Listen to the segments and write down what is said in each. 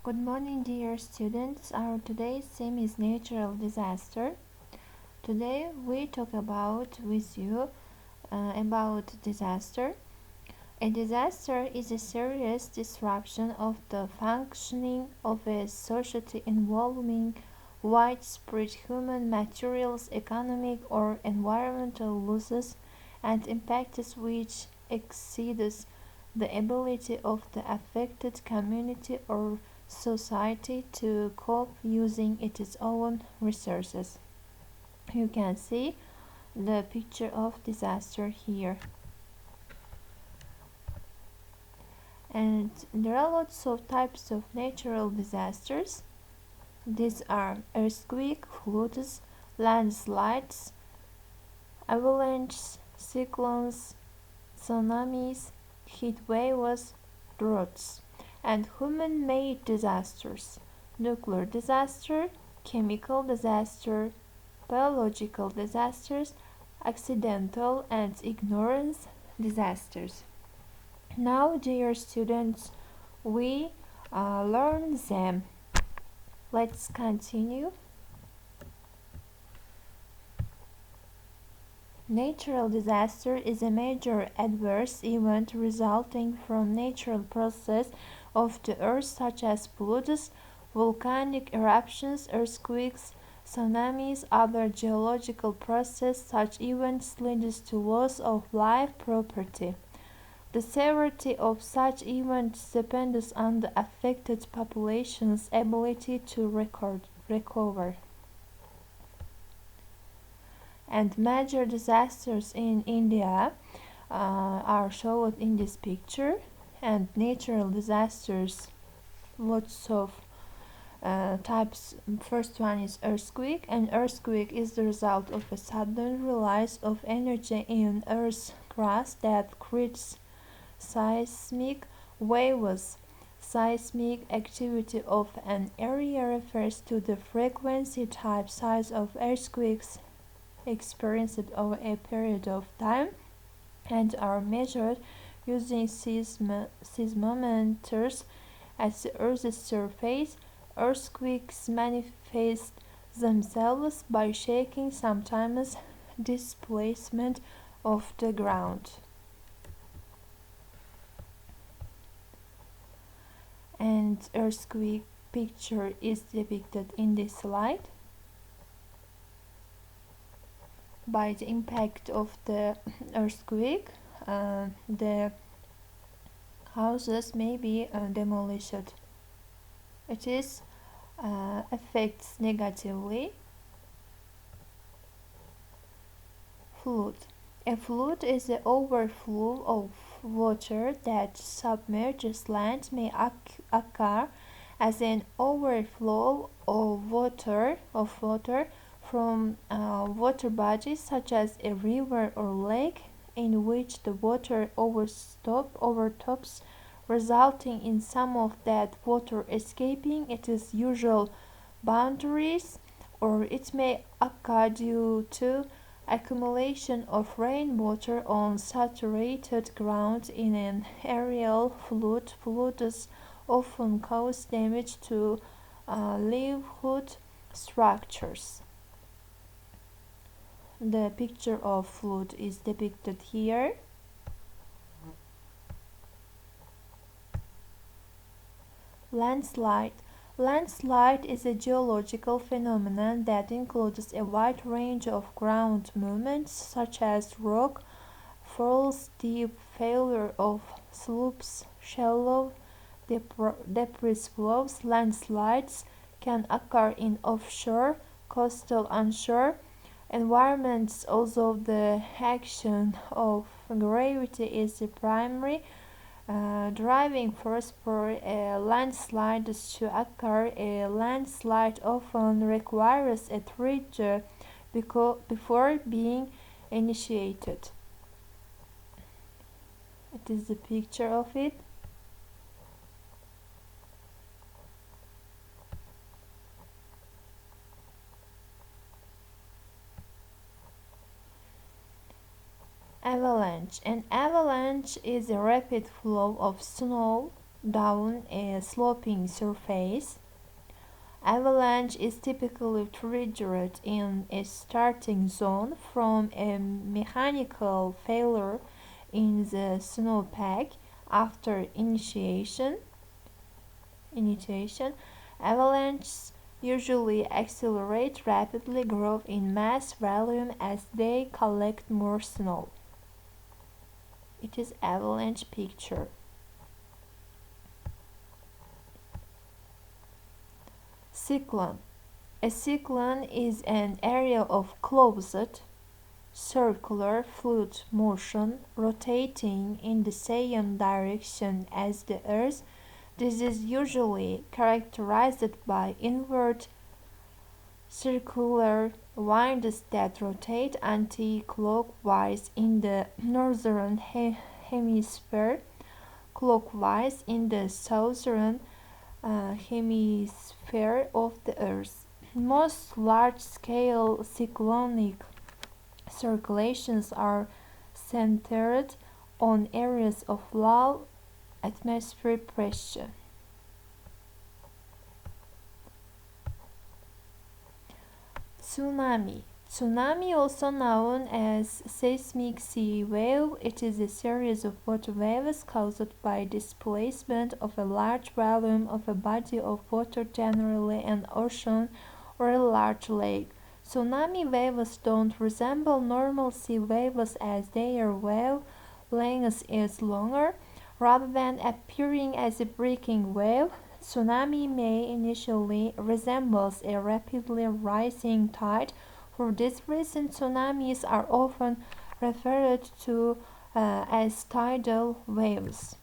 Good morning, dear students. Our today's theme is natural disaster. Today we talk about with you about disaster. A disaster is a serious disruption of the functioning of a society involving widespread human, materials, economic, or environmental losses and impacts which exceeds the ability of the affected community or society to cope using its own resources. You can see the picture of disaster here. And there are lots of types of natural disasters. These are earthquake, floods, landslides, avalanches, cyclones, tsunamis, heat waves, droughts, and human-made disasters, nuclear disaster, chemical disaster, biological disasters, accidental and ignorance disasters. Now, dear students, we learn them. Let's continue. Natural disaster is a major adverse event resulting from natural process of the earth such as floods, volcanic eruptions, earthquakes, tsunamis, other geological processes. Such events leads to loss of life property. The severity of such events depends on the affected population's ability to recover. And major disasters in India are shown in this picture, and natural disasters, lots of types. First one is earthquake. An earthquake is the result of a sudden release of energy in Earth's crust that creates seismic waves. Seismic activity of an area refers to the frequency, type, size of earthquakes experienced over a period of time and are measured using seismometers at the Earth's surface. Earthquakes manifest themselves by shaking, sometimes displacement of the ground. And earthquake picture is depicted in this slide. By the impact of the earthquake, the houses may be demolished. It is affects negatively. Flood. A flood is the overflow of water that submerges land. May occur as an overflow of water from water bodies such as a river or lake in which the water overtops, resulting in some of that water escaping its usual boundaries, or it may occur due to accumulation of rainwater on saturated ground in an aerial flood. Floods often cause damage to livelihood structures. The picture of flood is depicted here. Landslide. Landslide is a geological phenomenon that includes a wide range of ground movements such as rock falls, deep failure of slopes, shallow debris flows. Landslides can occur in offshore, coastal, onshore environments, although the action of gravity is the primary driving force for a landslide to occur. A landslide often requires a threat before being initiated. It is the picture of it. Avalanche. An avalanche is a rapid flow of snow down a sloping surface. Avalanche is typically triggered in a starting zone from a mechanical failure in the snowpack. After initiation, avalanches usually accelerate rapidly, grow in mass volume as they collect more snow. It is avalanche picture. Cyclone. A cyclone is an area of closed, circular fluid motion rotating in the same direction as the Earth. This is usually characterized by inward circular winds that rotate anti-clockwise in the northern hemisphere, clockwise in the southern hemisphere of the Earth. Most large-scale cyclonic circulations are centered on areas of low atmospheric pressure. Tsunami. Tsunami, also known as seismic sea wave, it is a series of water waves caused by displacement of a large volume of a body of water, generally an ocean or a large lake. Tsunami waves don't resemble normal sea waves as their wave length is longer. Rather than appearing as a breaking wave, tsunami may initially resemble a rapidly rising tide. For this reason, tsunamis are often referred to as tidal waves.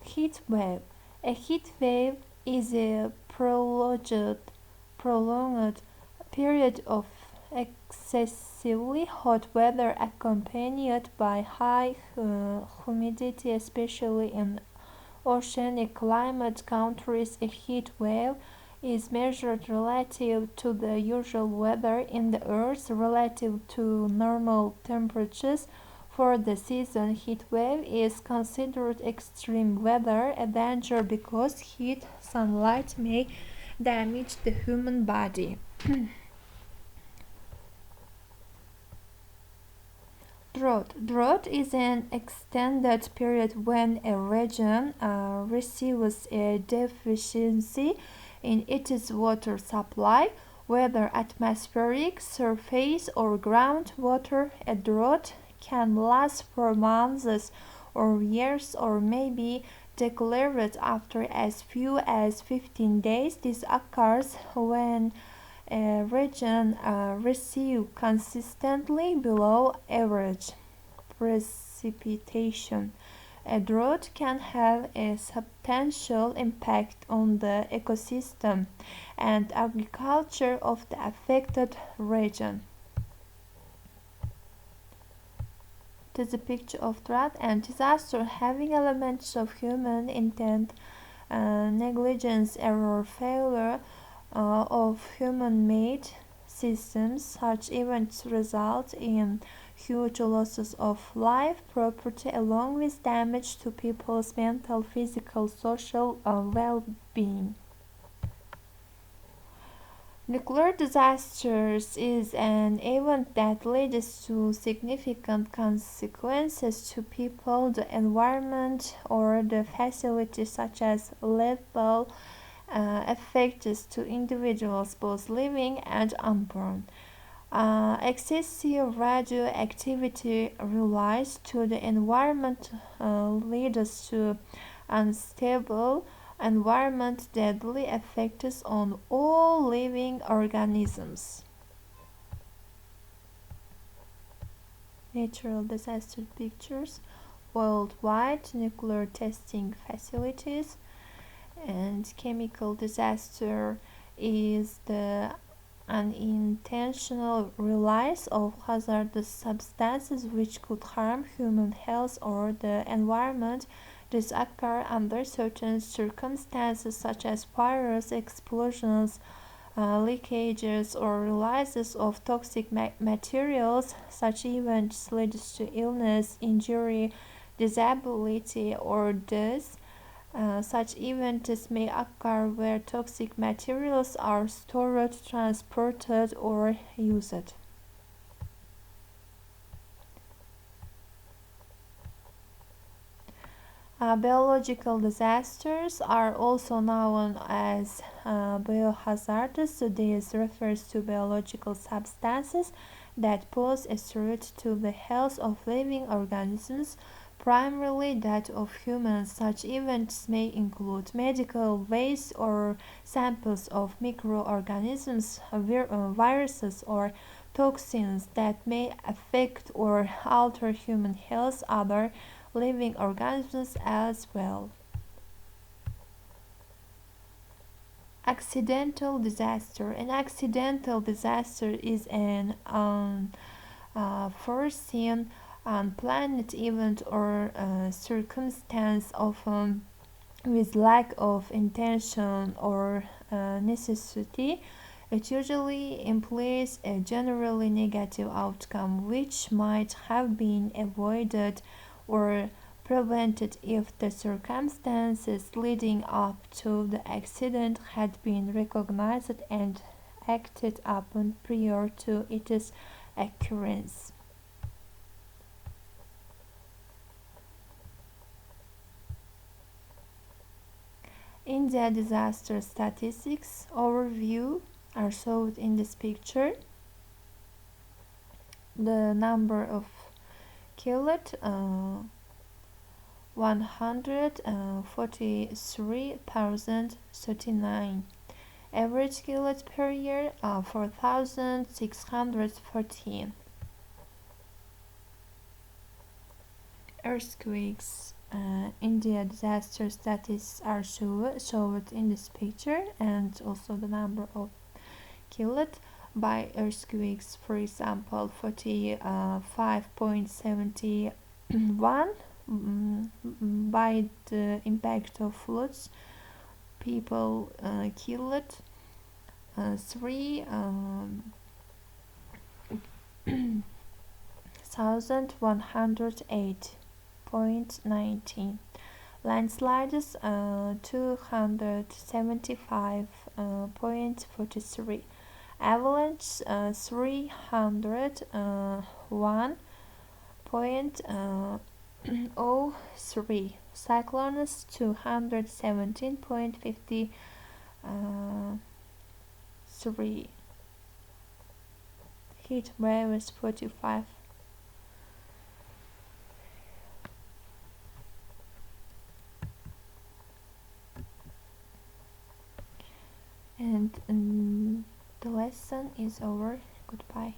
Heat wave. A heat wave is a prolonged period of excessively hot weather accompanied by high humidity, especially in oceanic climate countries. A heat wave is measured relative to the usual weather in the Earth relative to normal temperatures for the season. Heat wave is considered extreme weather, a danger because heat sunlight may damage the human body. Drought is an extended period when a region receives a deficiency in its water supply, whether atmospheric, surface, or groundwater. A drought can last for months or years, or may be declared after as few as 15 days. This occurs when a region receives consistently below average precipitation. A drought can have a substantial impact on the ecosystem and agriculture of the affected region. It is a picture of drought and disaster having elements of human intent, negligence, error, failure of human-made systems. Such events result in huge losses of life, property, along with damage to people's mental, physical, social well-being. Nuclear disasters is an event that leads to significant consequences to people, the environment, or the facilities, such as lethal effects to individuals both living and unborn. Excessive radioactivity released to the environment leads to unstable environment, deadly effects on all living organisms. Natural disaster pictures, worldwide nuclear testing facilities, and chemical disaster is the unintentional release of hazardous substances which could harm human health or the environment. This occurs under certain circumstances such as fires, explosions, leakages or releases of toxic materials. Such events lead to illness, injury, disability, or death. Such events may occur where toxic materials are stored, transported, or used. Biological disasters are also known as biohazards. This refers to biological substances that pose a threat to the health of living organisms, primarily that of humans. Such events may include medical waste or samples of microorganisms, viruses, or toxins that may affect or alter human health. Other living organisms as well. Accidental disaster. An accidental disaster is an unforeseen, unplanned event or circumstance, often with lack of intention or necessity. It usually implies a generally negative outcome which might have been avoided or prevented if the circumstances leading up to the accident had been recognized and acted upon prior to its occurrence. India disaster statistics overview are shown in this picture. The number of killed 143,039. Average killed per year 4,614. Earthquakes. India disaster statistics are shown in this picture, and also the number of killed by earthquakes. For example, 45.71 by the impact of floods, people killed 3,108.19. Landslides 275.43. Avalanche 301.03. Cyclones 217.53. Heat waves 45. And the lesson is over. Goodbye.